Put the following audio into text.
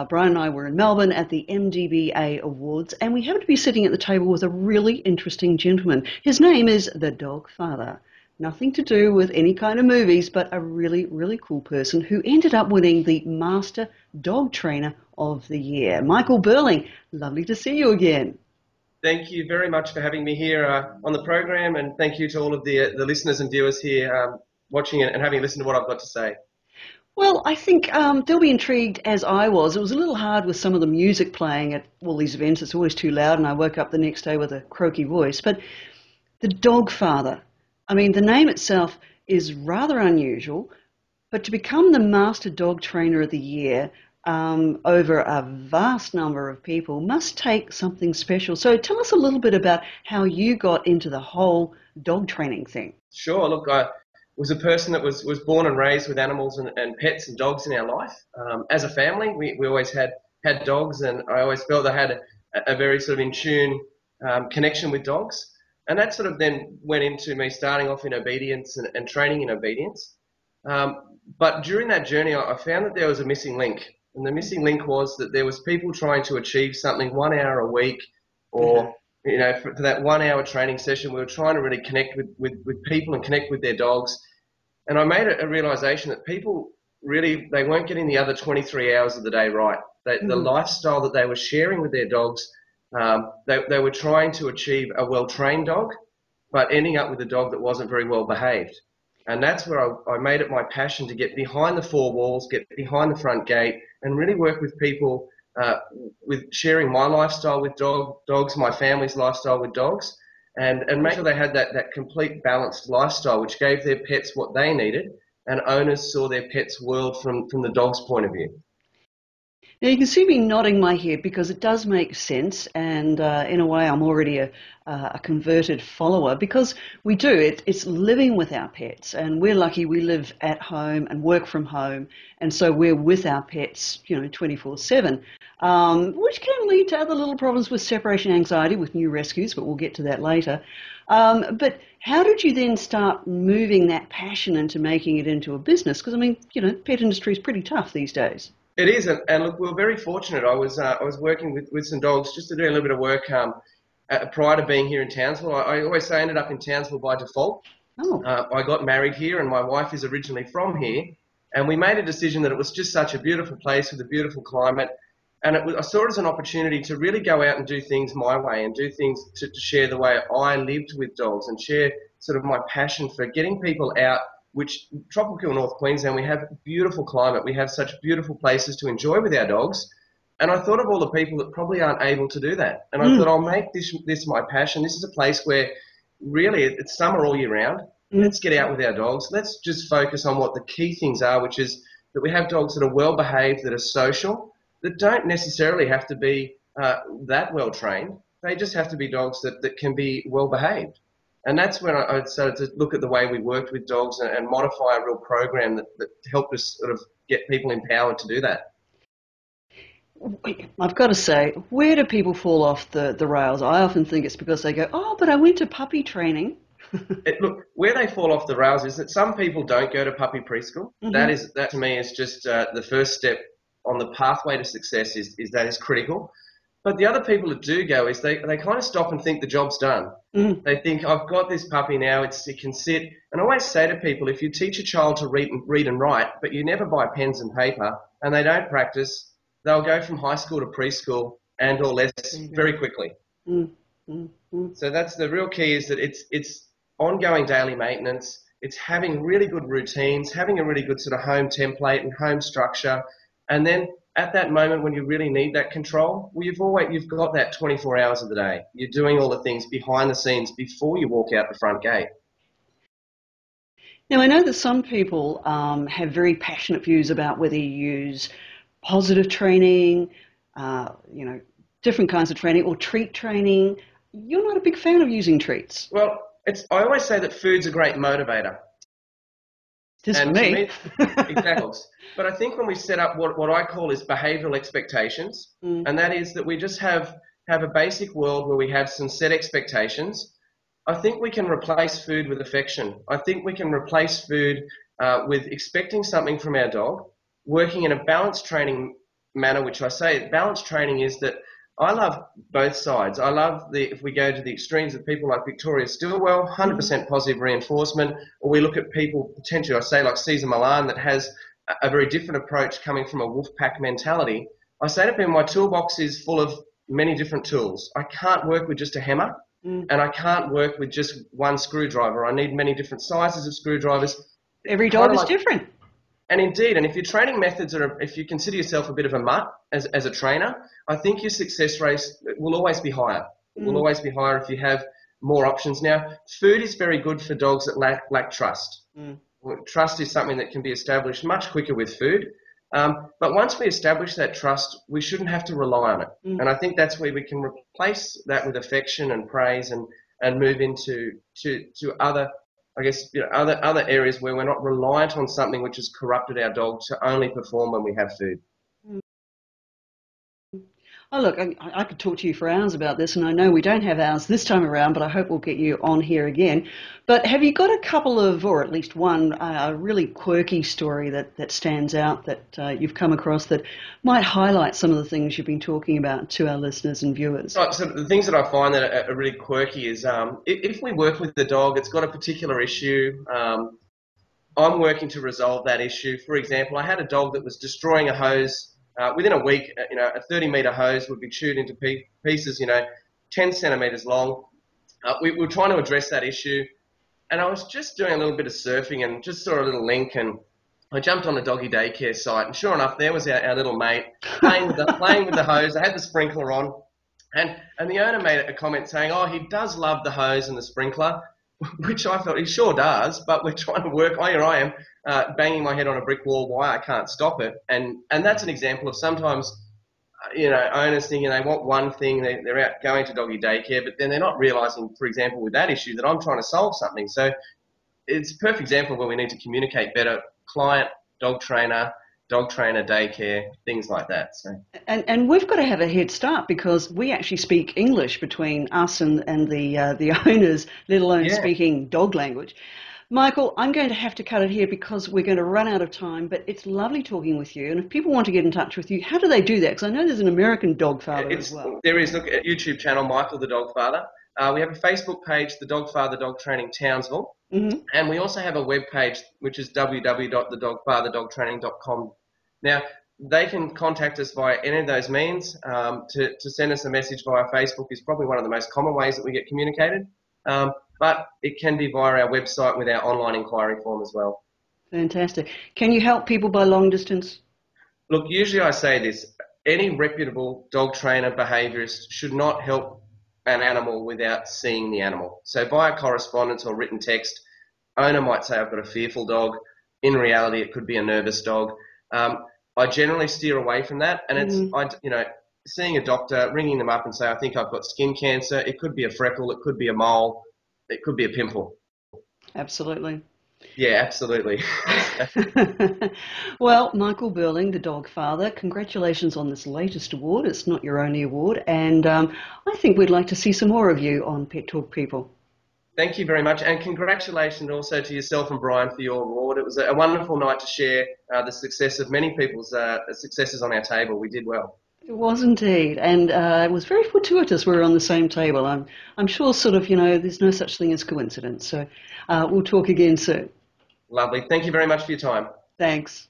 Brian and I were in Melbourne at the MDBA Awards, and we happened to be sitting at the table with a really interesting gentleman. His name is the Dogfather. Nothing to do with any kind of movies, but a really, really cool person who ended up winning the Master Dog Trainer of the Year. Michael Burling, lovely to see you again. Thank you very much for having me here on the program, and thank you to all of the listeners and viewers here watching and having listened to what I've got to say. Well, I think they'll be intrigued as I was. It was a little hard with some of the music playing at all these events. It's always too loud, and I woke up the next day with a croaky voice. But the Dogfather, I mean, the name itself is rather unusual, but to become the Master Dog Trainer of the Year over a vast number of people must take something special. So tell us a little bit about how you got into the whole dog training thing. Sure. Look, I was a person that was born and raised with animals and pets and dogs in our life. As a family, we always had dogs, and I always felt I had a very sort of in tune connection with dogs. And that sort of then went into me starting off in obedience and training in obedience. But during that journey, I found that there was a missing link. And the missing link was that there was people trying to achieve something 1 hour a week, or you know, for that 1 hour training session, we were trying to really connect with people and connect with their dogs. And I made a realization that people really, they weren't getting the other 23 hours of the day right. The lifestyle that they were sharing with their dogs, they were trying to achieve a well-trained dog, but ending up with a dog that wasn't very well behaved. And that's where I made it my passion to get behind the four walls, get behind the front gate, and really work with people with sharing my lifestyle with dogs, my family's lifestyle with dogs, and make sure they had that complete balanced lifestyle, which gave their pets what they needed, and owners saw their pets' world from the dog's point of view. Now, you can see me nodding my head because it does make sense, and in a way I'm already a converted follower, because we do. It's living with our pets, and we're lucky we live at home and work from home, and so we're with our pets, 24/7, which can lead to other little problems with separation anxiety with new rescues, but we'll get to that later. But how did you then start moving that passion into making it into a business? Because, I mean, pet industry is pretty tough these days. It is, and look, we were very fortunate. I was working with some dogs just to do a little bit of work prior to being here in Townsville. I always say I ended up in Townsville by default. Oh. I got married here, and my wife is originally from here, and we made a decision that it was just such a beautiful place with a beautiful climate, and I saw it as an opportunity to really go out and do things my way and do things to share the way I lived with dogs and share sort of my passion for getting people out. Which tropical North Queensland, we have beautiful climate. We have such beautiful places to enjoy with our dogs. And I thought of all the people that probably aren't able to do that. And I thought, I'll make this my passion. This is a place where really it's summer all year round. Let's get out with our dogs. Let's just focus on what the key things are, which is that we have dogs that are well behaved, that are social, that don't necessarily have to be that well trained. They just have to be dogs that can be well behaved. And that's when I started to look at the way we worked with dogs and modify a real program that helped us sort of get people empowered to do that. I've got to say, where do people fall off the rails? I often think it's because they go, oh, but I went to puppy training. Look, where they fall off the rails is that some people don't go to puppy preschool. That to me is just the first step on the pathway to success is critical. But the other people that do go is they kind of stop and think the job's done. They think, I've got this puppy now, it can sit. And I always say to people, if you teach a child to read and write, but you never buy pens and paper, and they don't practice, they'll go from high school to preschool and or less very quickly. So that's the real key, is that it's ongoing daily maintenance. It's having really good routines, having a really good sort of home template and home structure, and then at that moment when you really need that control, well, you've got that 24 hours of the day. You're doing all the things behind the scenes before you walk out the front gate. Now, I know that some people have very passionate views about whether you use positive training, different kinds of training, or treat training. You're not a big fan of using treats. Well, I always say that food's a great motivator. Just for me. Exactly. But I think when we set up what I call is behavioural expectations, and that is that we just have a basic world where we have some set expectations, I think we can replace food with affection. I think we can replace food with expecting something from our dog, working in a balanced training manner, which I say balanced training is that I love both sides. I love if we go to the extremes of people like Victoria Stilwell, 100% positive reinforcement, or we look at people potentially, I say like Caesar Milan, that has a very different approach coming from a wolf pack mentality. I say to people, my toolbox is full of many different tools. I can't work with just a hammer, and I can't work with just one screwdriver. I need many different sizes of screwdrivers. Every dog is different. And indeed, and if your training methods are, if you consider yourself a bit of a mutt as a trainer, I think your success rate will always be higher. It will always be higher if you have more options. Now, food is very good for dogs that lack trust. Trust is something that can be established much quicker with food. But once we establish that trust, we shouldn't have to rely on it. And I think that's where we can replace that with affection and praise and move into other, I guess, other areas where we're not reliant on something which has corrupted our dog to only perform when we have food. Oh, look, I could talk to you for hours about this, and I know we don't have hours this time around, but I hope we'll get you on here again. But have you got a couple of, or at least one, a really quirky story that stands out that you've come across that might highlight some of the things you've been talking about to our listeners and viewers? So the things that I find that are really quirky is if we work with the dog, it's got a particular issue. I'm working to resolve that issue. For example, I had a dog that was destroying a hose. Within a week, a 30-metre hose would be chewed into pieces, 10 centimetres long. We were trying to address that issue, and I was just doing a little bit of surfing and just saw a little link, and I jumped on a doggy daycare site, and sure enough, there was our little mate playing with the hose. I had the sprinkler on, and the owner made a comment saying, "Oh, he does love the hose and the sprinkler," which I felt he sure does, but we're trying to work. Here I am, banging my head on a brick wall. Why I can't stop it, and that's an example of sometimes, owners thinking they want one thing, they're out going to doggy daycare, but then they're not realising, for example, with that issue that I'm trying to solve something. So it's a perfect example where we need to communicate better. Client, dog trainer, daycare, things like that. So. And we've got to have a head start because we actually speak English between us and the owners, let alone speaking dog language. Michael, I'm going to have to cut it here because we're going to run out of time, but it's lovely talking with you. And if people want to get in touch with you, how do they do that? Because I know there's an American Dogfather as well. There is. Look at YouTube channel, Michael the Dogfather. We have a Facebook page, the Dogfather Dog Training Townsville. And we also have a web page, which is www.thedogfatherdogtraining.com. Now, they can contact us via any of those means. To send us a message via Facebook is probably one of the most common ways that we get communicated. But it can be via our website with our online inquiry form as well. Fantastic. Can you help people by long distance? Look, usually I say this, any reputable dog trainer, behaviourist should not help an animal without seeing the animal. So via correspondence or written text, owner might say, I've got a fearful dog. In reality, it could be a nervous dog. I generally steer away from that, and it's seeing a doctor, ringing them up and say, I think I've got skin cancer. It could be a freckle, it could be a mole, it could be a pimple. Absolutely. Yeah, absolutely. Well, Michael Burling, the Dogfather, congratulations on this latest award. It's not your only award, and I think we'd like to see some more of you on Pet Talk People. Thank you very much, and congratulations also to yourself and Brian for your award. It was a wonderful night to share the success of many people's successes on our table. We did well. It was indeed, and it was very fortuitous we were on the same table. I'm sure there's no such thing as coincidence. So we'll talk again soon. Lovely. Thank you very much for your time. Thanks.